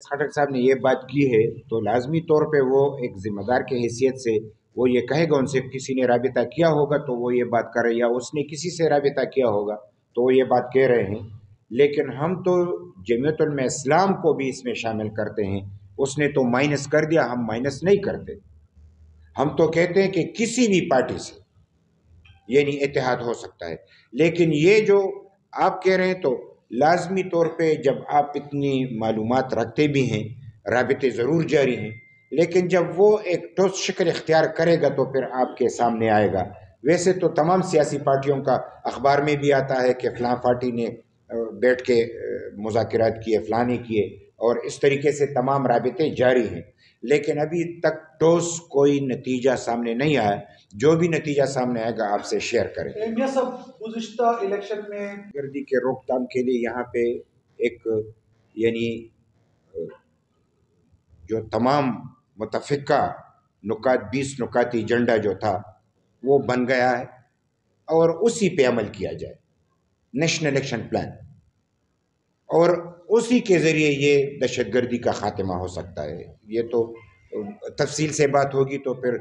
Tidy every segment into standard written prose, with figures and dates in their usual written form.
خٹک صاحب نے یہ بات کی ہے تو لازمی طور پہ وہ ایک ذمہ دار کے حیثیت سے وہ یہ کہے گا، ان سے کسی نے رابطہ کیا ہوگا تو وہ یہ بات کر رہے، یا اس نے کسی سے رابطہ کیا ہوگا تو وہ یہ بات کہہ رہے ہیں. لیکن ہم تو جمعیت علماء اسلام کو بھی اس میں شامل کرتے ہیں. اس نے تو مائنس کر دیا، ہم مائنس نہیں کرتے. ہم تو کہتے ہیں کہ کسی بھی پارٹی سے یعنی اتحاد ہو سکتا ہے. لیکن یہ جو آپ کہہ رہے ہیں تو لازمی طور پہ جب آپ اتنی معلومات رکھتے بھی ہیں، رابطے ضرور جاری ہیں، لیکن جب وہ ایک ٹھوس شکل اختیار کرے گا تو پھر آپ کے سامنے آئے گا. ویسے تو تمام سیاسی پارٹیوں کا اخبار میں بھی آتا ہے کہ فلاں پارٹی نے بیٹھ کے مذاکرات کیے، فلاں نے کیے، اور اس طریقے سے تمام رابطے جاری ہیں. لیکن ابھی تک ٹھوس کوئی نتیجہ سامنے نہیں آیا. جو بھی نتیجہ سامنے آئے گا آپ سے شیئر کریں. گزشتہ الیکشن میں گردی کے روک تھام کے لیے یہاں پہ ایک یعنی جو تمام متفقہ نکات 20 نکاتی ایجنڈا جو تھا وہ بن گیا ہے اور اسی پہ عمل کیا جائے، نیشنل ایکشن پلان، اور اسی کے ذریعے یہ دہشت گردی کا خاتمہ ہو سکتا ہے. یہ تو تفصیل سے بات ہوگی تو پھر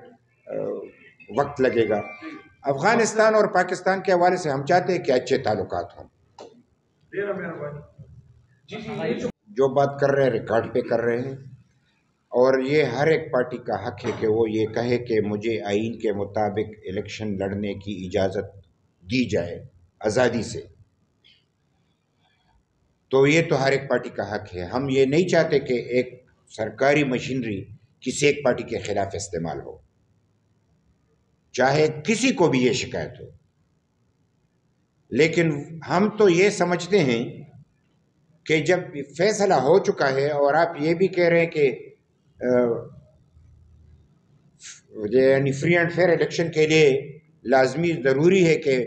وقت لگے گا. افغانستان اور پاکستان کے حوالے سے ہم چاہتے ہیں کہ اچھے تعلقات ہوں. جو بات کر رہے ہیں ریکارڈ پہ کر رہے ہیں، اور یہ ہر ایک پارٹی کا حق ہے کہ وہ یہ کہے کہ مجھے آئین کے مطابق الیکشن لڑنے کی اجازت دی جائے آزادی سے. تو یہ تو ہر ایک پارٹی کا حق ہے. ہم یہ نہیں چاہتے کہ ایک سرکاری مشینری کسی ایک پارٹی کے خلاف استعمال ہو، چاہے کسی کو بھی یہ شکایت ہو. لیکن ہم تو یہ سمجھتے ہیں کہ جب فیصلہ ہو چکا ہے اور آپ یہ بھی کہہ رہے ہیں کہ یعنی فری اینڈ فیئر الیکشن کے لیے لازمی ضروری ہے کہ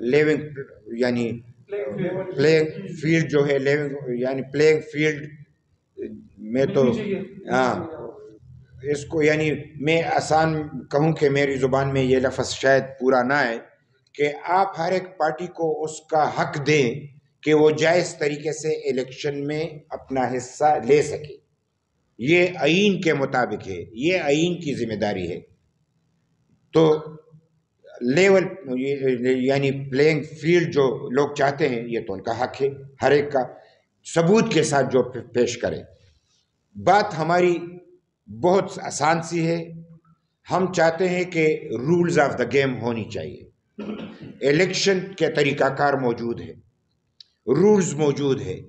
لیونگ یعنی پلینگ فیلڈ جو ہے لیونگ یعنی پلینگ فیلڈ میں تو ہاں اس کو یعنی میں آسان کہوں کہ میری زبان میں یہ لفظ شاید پورا نہ آئے کہ آپ ہر ایک پارٹی کو اس کا حق دیں کہ وہ جائز طریقے سے الیکشن میں اپنا حصہ لے سکے. یہ آئین کے مطابق ہے، یہ آئین کی ذمہ داری ہے. تو لیول یعنی پلینگ فیلڈ جو لوگ چاہتے ہیں یہ تو ان کا حق ہے، ہر ایک کا ثبوت کے ساتھ جو پیش کرے. بات ہماری بہت آسان سی ہے. ہم چاہتے ہیں کہ رولز آف دا گیم ہونی چاہیے. الیکشن کے طریقہ کار موجود ہے، رولز موجود ہے،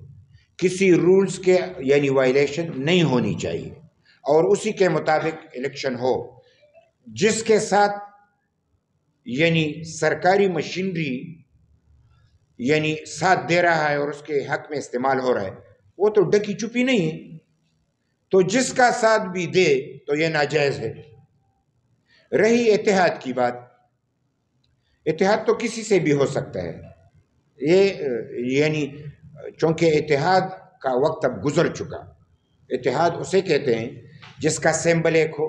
کسی رولز کے یعنی وائلیشن نہیں ہونی چاہیے، اور اسی کے مطابق الیکشن ہو. جس کے ساتھ یعنی سرکاری مشینری یعنی ساتھ دے رہا ہے اور اس کے حق میں استعمال ہو رہا ہے وہ تو ڈکی چپی نہیں ہے. تو جس کا ساتھ بھی دے تو یہ ناجائز ہے. رہی اتحاد کی بات، اتحاد تو کسی سے بھی ہو سکتا ہے. یہ یعنی چونکہ اتحاد کا وقت اب گزر چکا. اتحاد اسے کہتے ہیں جس کا سمبل ایک ہو،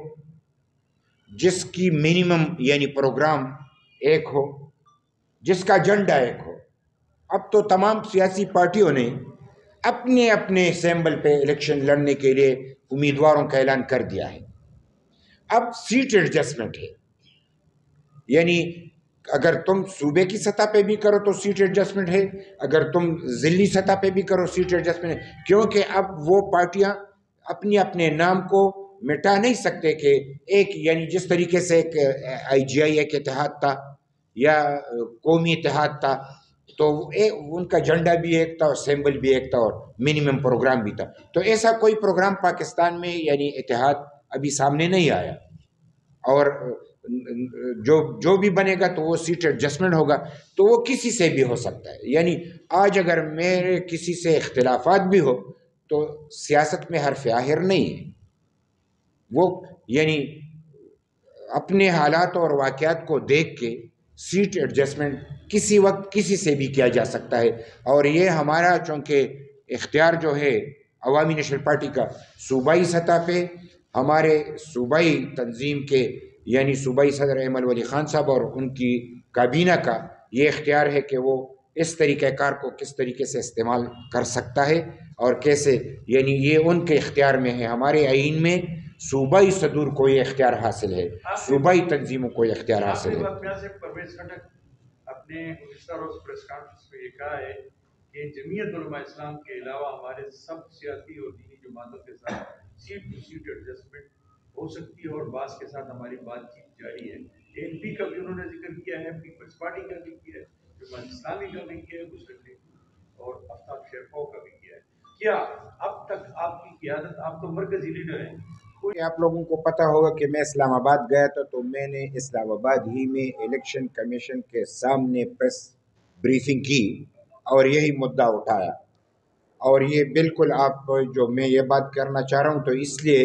جس کی منیمم یعنی پروگرام ایک ہو، جس کا جھنڈا ایک ہو. اب تو تمام سیاسی پارٹیوں نے اپنے اپنے سمبل پہ الیکشن لڑنے کے لیے امیدواروں کا اعلان کر دیا ہے. اب سیٹ ایڈجسٹمنٹ ہے، یعنی اگر تم صوبے کی سطح پہ بھی کرو تو سیٹ ایڈجسٹمنٹ ہے، اگر تم ضلعی سطح پہ بھی کرو سیٹ ایڈجسٹمنٹ ہے. کیونکہ اب وہ پارٹیاں اپنے اپنے نام کو مٹا نہیں سکتے کہ ایک یعنی جس طریقے سے ایک آئی جی آئی ایک اتحاد تھا یا قومی اتحاد تھا تو ان کا جھنڈا بھی ایک تھا اور سمبل بھی ایک تھا اور منیمم پروگرام بھی تھا. تو ایسا کوئی پروگرام پاکستان میں یعنی اتحاد ابھی سامنے نہیں آیا. اور جو بھی بنے گا تو وہ سیٹ ایڈجسٹمنٹ ہوگا. تو وہ کسی سے بھی ہو سکتا ہے. یعنی آج اگر میرے کسی سے اختلافات بھی ہو تو سیاست میں حرف آخر نہیں ہے. وہ یعنی اپنے حالات اور واقعات کو دیکھ کے سیٹ ایڈجسٹمنٹ کسی وقت کسی سے بھی کیا جا سکتا ہے. اور یہ ہمارا چونکہ اختیار جو ہے عوامی نیشنل پارٹی کا صوبائی سطح پہ ہمارے صوبائی تنظیم کے یعنی صوبائی صدر ایمل ولی خان صاحب اور ان کی کابینہ کا یہ اختیار ہے کہ وہ اس طریقہ کار کو کس طریقے سے استعمال کر سکتا ہے اور کیسے، یعنی یہ ان کے اختیار میں ہے۔ ہمارے آئین میں صوبائی صدور کو یہ اختیار حاصل ہے، صوبائی تنظیموں کو یہ اختیار حاصل ہے۔ پرویز خٹک اپنے گزشتہ روز پریس کانفرنس میں یہ کہا ہے کہ جمعیت علماء اسلام کے علاوہ ہمارے سب سیاسی اور دینی جماعتوں کے ساتھ سیٹ ٹو سیٹ ایڈجسٹمنٹ ہو سکتی ہے اور بعض کے ساتھ ہماری بات چیت جاری ہے۔ ANP کا بھی انہوں نے ذکر کیا ہے، پیپلز پارٹی کا بھی کیا ہے، جماعت اسلامی کا بھی کیا ہے، مسلم لیگ اور آفتاب شیرخواہ کا بھی کیا ہے۔ کیا اب تک آپ کی قیادت، آپ تو مرکزی لیڈر ہیں، آپ لوگوں کو پتہ ہوگا کہ میں اسلام آباد گیا تھا تو میں نے اسلام آباد ہی میں الیکشن کمیشن کے سامنے پریس بریفنگ کی اور یہی مدعا اٹھایا، اور یہ بالکل آپ جو میں یہ بات کرنا چاہ رہا ہوں تو اس لیے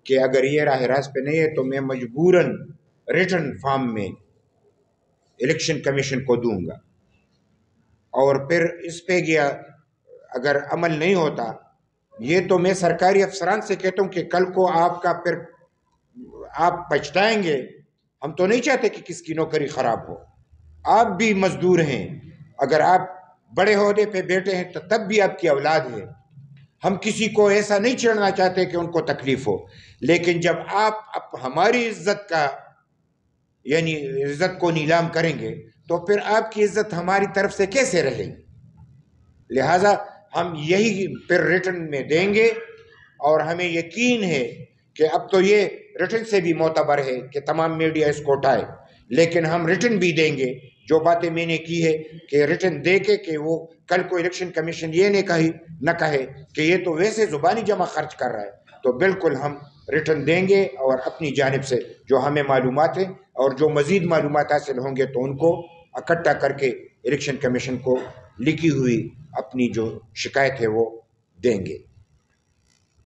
کہ اگر یہ راہ راست پہ نہیں ہے تو میں مجبوراً ریٹن فارم میں الیکشن کمیشن کو دوں گا، اور پھر اس پہ گیا اگر عمل نہیں ہوتا، یہ تو میں سرکاری افسران سے کہتا ہوں کہ کل کو آپ کا پھر آپ پچھتائیں گے۔ ہم تو نہیں چاہتے کہ کس کی نوکری خراب ہو، آپ بھی مزدور ہیں، اگر آپ بڑے عہدے پہ بیٹھے ہیں تو تب بھی آپ کی اولاد ہے۔ ہم کسی کو ایسا نہیں چھیڑنا چاہتے کہ ان کو تکلیف ہو، لیکن جب آپ ہماری عزت کا یعنی عزت کو نیلام کریں گے تو پھر آپ کی عزت ہماری طرف سے کیسے رہے گی؟ لہٰذا ہم یہی پھر ریٹن میں دیں گے، اور ہمیں یقین ہے کہ اب تو یہ ریٹن سے بھی معتبر ہے کہ تمام میڈیا اس کو اٹھائے، لیکن ہم ریٹن بھی دیں گے جو باتیں میں نے کی ہے کہ ریٹن دے کے کہ وہ کل کو الیکشن کمیشن یہ نہ کہے کہ یہ تو ویسے زبانی جمع خرچ کر رہا ہے، تو بالکل ہم ریٹن دیں گے اور اپنی جانب سے جو ہمیں معلومات ہیں اور جو مزید معلومات حاصل ہوں گے تو ان کو اکٹھا کر کے الیکشن کمیشن کو لکھی ہوئی اپنی جو شکایت ہے وہ دیں گے۔